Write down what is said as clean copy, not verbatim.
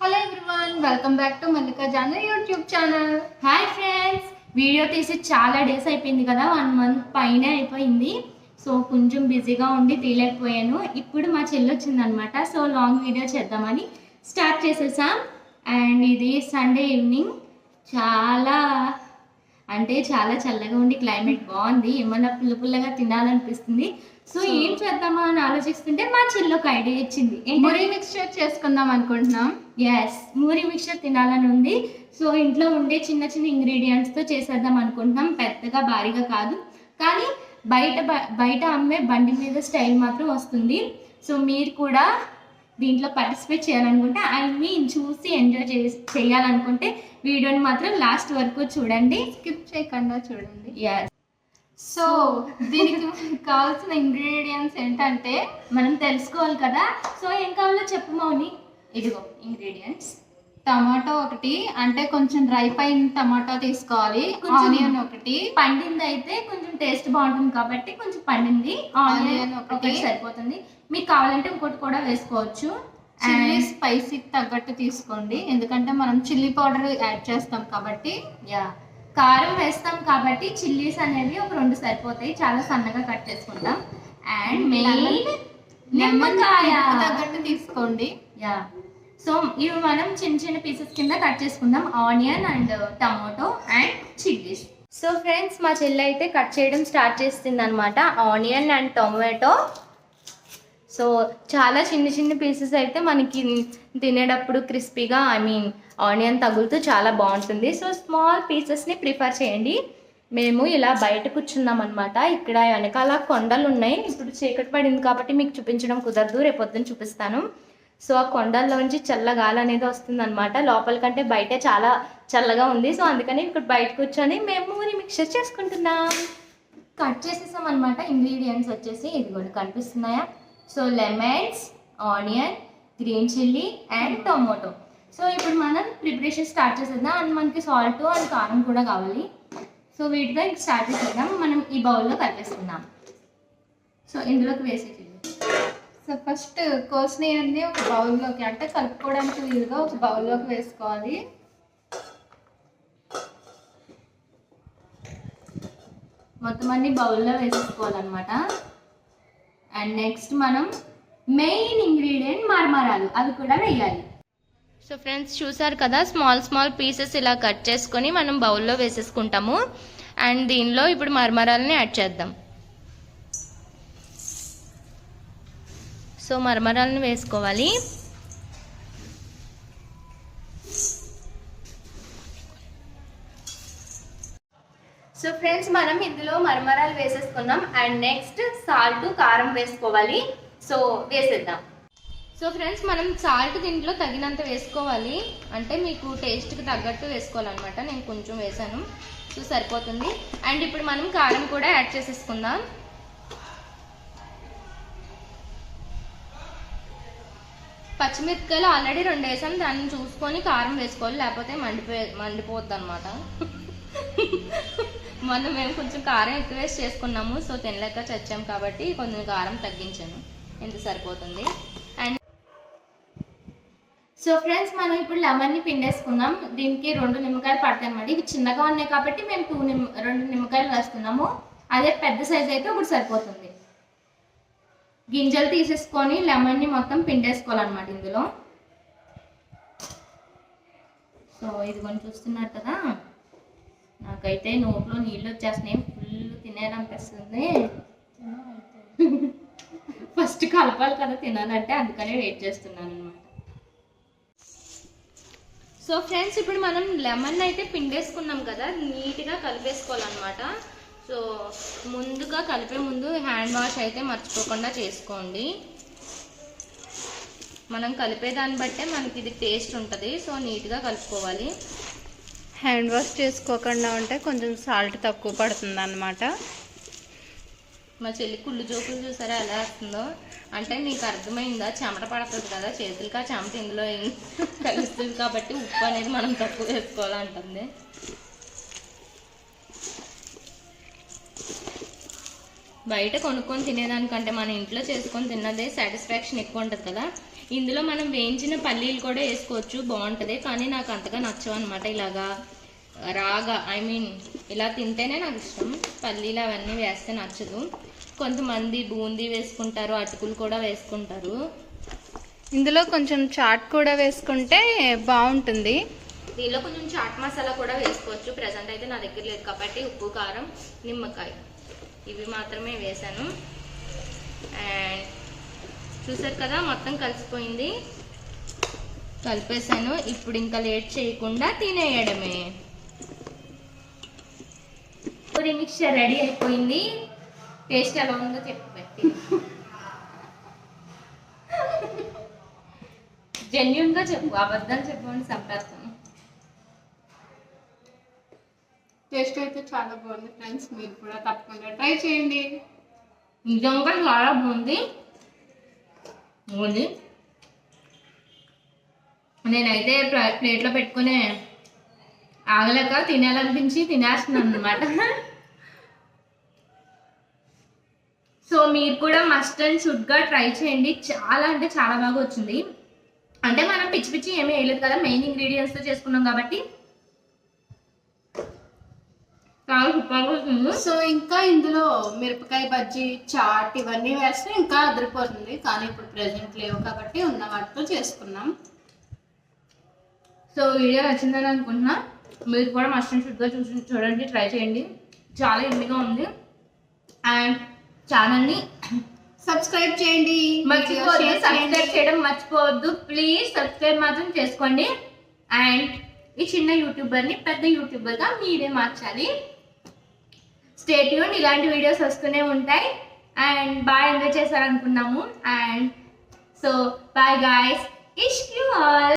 Hello everyone, welcome back to Mallika genre YouTube channel. Hi friends, video తీసి చాలా days అయిపోయింది కదా, 1 month పైనే అయిపోయింది. సో కొంచెం బిజీగా ఉండి తీయలేకపోయాను. ఇప్పుడు మా చెల్లి వచ్చిందనమాట. సో లాంగ్ వీడియో చేద్దామని స్టార్ట్ చేసేసాం. అండ్ ఇది సండే ఈవినింగ్. చాలా చాలా చల్లగా ఉండి క్లైమేట్ బాగుంది. ఏమన్నా పుల్లగా తినాలనిపిస్తుంది. సో ఏం చేద్దామా అని ఆలోచిస్తుంటే మా చెల్లి ఒక ఐడియా ఇచ్చింది. మురి మిక్స్చర్ చేసుకుందాం అనుకుంటున్నాం. ఎస్, మూరి మిక్చర్ తినాలని ఉంది. సో ఇంట్లో ఉండే చిన్న చిన్న ఇంగ్రీడియంట్స్తో చేసేద్దాం అనుకుంటున్నాం. పెద్దగా భారీగా కాదు, కానీ బయట అమ్మే బండి మీద స్టైల్ మాత్రం వస్తుంది. సో మీరు కూడా దీంట్లో పార్టిసిపేట్ చేయాలనుకుంటే, చూసి ఎంజాయ్ చేయాలనుకుంటే వీడియోని మాత్రం లాస్ట్ వరకు చూడండి, స్కిప్ చేయకుండా చూడండి. ఎస్. సో దీనికి కావాల్సిన ఇంగ్రీడియంట్స్ ఏంటంటే మనం తెలుసుకోవాలి కదా. సో ఏం కావాలో చెప్పు మౌని. ఇదిగో ఇంగ్రీడియంట్స్. టమాటో ఒకటి, అంటే కొంచెం రైప్ అయిన టమాటో తీసుకోవాలి. ఆనియన్ ఒకటి, పండింది అయితే కొంచెం టేస్ట్ బాగుంటుంది కాబట్టి కొంచెం పండింది ఆనియన్ ఒకటి సరిపోతుంది. మీకు కావాలంటే ఇంకోటి కూడా వేసుకోవచ్చు. చిల్లీ స్పైసీకి తగ్గట్టు తీసుకోండి, ఎందుకంటే మనం చిల్లీ పౌడర్ యాడ్ చేస్తాం కాబట్టి. కారం వేస్తాం కాబట్టి చిల్లీస్ అనేవి ఒక 2 సరిపోతాయి. చాలా సన్నగా కట్ చేసుకుంటాం. అండ్ మెయిన్ నిమ్మకాయ తగ్గట్టు తీసుకోండి. సో ఇవి మనం చిన్న చిన్న పీసెస్ కింద కట్ చేసుకుందాం. Onion and tomato and chillies. So friends, మా చెల్లి అయితే కట్ చేయడం స్టార్ట్ చేస్తుంది అనమాట. Onion and tomato. సో చాలా చిన్న చిన్న పీసెస్ అయితే మనకి తినేటప్పుడు క్రిస్పీగా ఆనియన్ తగులుతూ చాలా బాగుంటుంది. సో స్మాల్ పీసెస్ని ప్రిఫర్ చేయండి. మేము ఇలా బయట కూర్చున్నాం అనమాట. ఇక్కడ వెనకాల కొండలు ఉన్నాయి. ఇప్పుడు చీకటి పడింది కాబట్టి మీకు చూపించడం కుదరదు, రేపొద్దున చూపిస్తాను. సో ఆ కొండల్లోంచి చల్ల గాలి అనేది వస్తుంది అనమాట. లోపల కంటే బయట చాలా చల్లగా ఉంది. సో అందుకని ఇక్కడ బయట కూర్చొని మేము మిక్చర్ చేసుకుంటున్నాం. కట్ చేసేసాం అనమాట. ఇంగ్రీడియంట్స్ వచ్చేసి ఇదిగోండి, కనిపిస్తున్నాయా? So lemons, onion, green chilli and tomato. So ఇప్పుడు మనం ప్రిపరేషన్ స్టార్ట్ చేసేద్దాం. అండ్ మనకి సాల్ట్ అండ్ కారం కూడా కావాలి. సో వీటితో స్టార్ట్ చేసేద్దాం. మనం ఈ బౌల్లో కలిపేసుకుందాం. సో ఇందులోకి వేసేది. సో ఫస్ట్ కోసినవన్నీ ఒక బౌల్లోకి, అంటే కలుపుకోవడానికి వీలుగా ఒక బౌల్లోకి వేసుకోవాలి. మొత్తం అన్ని బౌల్లో వేసేసుకోవాలన్నమాట. అండ్ నెక్స్ట్ మనం మెయిన్ ఇంగ్రీడియంట్ మరమరాలు, అవి కూడా వేయాలి. సో ఫ్రెండ్స్, చూసారు కదా, స్మాల్ పీసెస్ ఇలా కట్ చేసుకొని మనం బౌల్లో వేసేసుకుంటాము. అండ్ దీనిలో ఇప్పుడు మరమరాలని యాడ్ చేద్దాం. సో మరమరాలను వేసుకోవాలి. సో ఫ్రెండ్స్, మనం ఇందులో మరమరాలు వేసేసుకున్నాం. అండ్ నెక్స్ట్ సాల్ట్, కారం వేసుకోవాలి. సో వేసేద్దాం. సో ఫ్రెండ్స్, మనం సాల్ట్ దీంట్లో తగినంత వేసుకోవాలి. అంటే మీకు టేస్ట్కి తగ్గట్టు వేసుకోవాలన్నమాట. నేను కొంచెం వేసాను, సో సరిపోతుంది. అండ్ ఇప్పుడు మనం కారం కూడా యాడ్ చేసేసుకుందాం. పచ్చిమిరపకాయలు ఆల్రెడీ 2 వేసాను. దాన్ని చూసుకొని కారం వేసుకోవాలి, లేకపోతే మండిపోద్ది అనమాట. మొన్న మేము కొంచెం కారం ఎక్కువ వేసి చేసుకున్నాము. సో తినలేక చచ్చాం కాబట్టి కొంచెం కారం తగ్గించాను. ఎంత సరిపోతుంది. అండ్ సో ఫ్రెండ్స్, మనం ఇప్పుడు లెమన్ని పిండేసుకుందాం. దీనికి 2 నిమ్మకాయలు పడతాయి అన్నమాట. ఇవి చిన్నగా ఉన్నాయి కాబట్టి మేము 2 నిమ్మకాయలు వేస్తున్నాము. అదే పెద్ద సైజ్ అయితే ఒకటి సరిపోతుంది. గింజలు తీసేసుకొని లెమన్ని మొత్తం పిండేసుకోవాలన్నమాట ఇందులో. సో ఇదిగోని చూస్తున్నారు కదా, నాకైతే నోట్లో నీళ్ళు వచ్చేస్తున్నాయి. ఫుల్ తినేయాలనిపిస్తుంది. ఫస్ట్ కలపాలి కదా తినాలంటే, అందుకనే వెయిట్ చేస్తున్నాను అనమాట. సో ఫ్రెండ్స్, ఇప్పుడు మనం లెమన్ అయితే పిండేసుకున్నాం కదా, నీట్గా కలిపేసుకోవాలన్నమాట. సో ముందుగా కలిపే ముందు హ్యాండ్ వాష్ అయితే మర్చిపోకుండా చేసుకోండి. మనం కలిపేదాన్ని బట్టే మనకి ఇది టేస్ట్ ఉంటుంది. సో నీట్గా కలుపుకోవాలి. హ్యాండ్ వాష్ చేసుకోకుండా ఉంటే కొంచెం సాల్ట్ తక్కువ పడుతుంది అన్నమాట. మా చెల్లి కుళ్ళు జోకులు చూసారా ఎలా వస్తుందో. అంటే నీకు అర్థమైందా? చెమట పడుతుంది కదా చేతులకి, ఆ చెమట ఇందులో కలుస్తుంది కాబట్టి ఉప్పు అనేది మనం తక్కువ వేసుకోవాలంటుంది. బయట కొనుక్కొని తినేదానికంటే మన ఇంట్లో చేసుకొని తిన్నదే సాటిస్ఫాక్షన్ ఎక్కువ ఉంటుంది కదా. ఇందులో మనం వేయించిన పల్లీలు కూడా వేసుకోవచ్చు, బాగుంటుంది. కానీ నాకు అంతగా నచ్చవు అనమాట. ఇలాగా రాగా ఇలా తింటేనే నాకు ఇష్టం. పల్లీలు అవన్నీ వేస్తే నచ్చదు. కొంతమంది బూందీ వేసుకుంటారు, అటుకులు కూడా వేసుకుంటారు. ఇందులో కొంచెం చాట్ కూడా వేసుకుంటే బాగుంటుంది. దీనిలో కొంచెం చాట్ మసాలా కూడా వేసుకోవచ్చు. ప్రజెంట్ అయితే నా దగ్గర లేదు కాబట్టి ఉప్పు, కారం, నిమ్మకాయ ఇవి మాత్రమే వేసాను. అండ్ చూసారు కదా, మొత్తం కలిసిపోయింది. కలిపేసాను. ఇప్పుడు ఇంకా లేట్ చేయకుండా తినేయడమే. పూరి మిక్చర్ రెడీ అయిపోయింది. టేస్ట్ ఎలా ఉందో చెప్పి జెన్యున్ గా చెప్పు, అబద్ధం చెప్పండి సంపేస్తాను. టేస్ట్ అయితే చాలా బాగుంది ఫ్రెండ్స్, మీరు కూడా తప్పకుండా ట్రై చేయండి. నిజంగా చాలా బాగుంది. నేనైతే ప్లేట్లో పెట్టుకుని ఆగలేక తినాలనిపించి తినేస్తున్నాను అనమాట. సో మీరు కూడా మస్ట్ అండ్ షుడ్గా ట్రై చేయండి. చాలా అంటే చాలా బాగా వచ్చింది. అంటే మనం పిచ్చి పిచ్చి ఏమీ వేయలేదు కదా, మెయిన్ ఇంగ్రీడియంట్స్తో చేసుకున్నాం కాబట్టి చాలా సూపర్గా వచ్చింది. సో ఇంకా ఇందులో మిరపకాయ బజ్జీ, చాట్ ఇవన్నీ వేస్తే ఇంకా అదిరిపోతుంది. కానీ ఇప్పుడు ప్రెసెంట్ లేవు కాబట్టి ఉన్న వాటితో చేసుకున్నాం. సో వీడియో నచ్చిందని అనుకుంటున్నా. మీరు కూడా మస్ట్ అండ్ షుడ్గా చూడండి, ట్రై చేయండి. చాలా ఎమ్మిగా ఉంది. అండ్ ఛానల్ని సబ్స్క్రైబ్ చేయండి, మర్చిపోవద్దు. సబ్స్క్రైబ్ చేయడం మర్చిపోవద్దు ప్లీజ్. సబ్స్క్రైబ్ మాత్రం చేసుకోండి. అండ్ ఈ చిన్న యూట్యూబర్ని పెద్ద యూట్యూబర్గా మీరే మార్చాలి. స్టే ట్యూన్, ఇలాంటి వీడియోస్ వస్తూనే ఉంటాయి. అండ్ బాగా ఎంజాయ్ చేశారనుకున్నాము. అండ్ సో బాయ్ గాయ్స్, ఇష్క్ యూ ఆల్.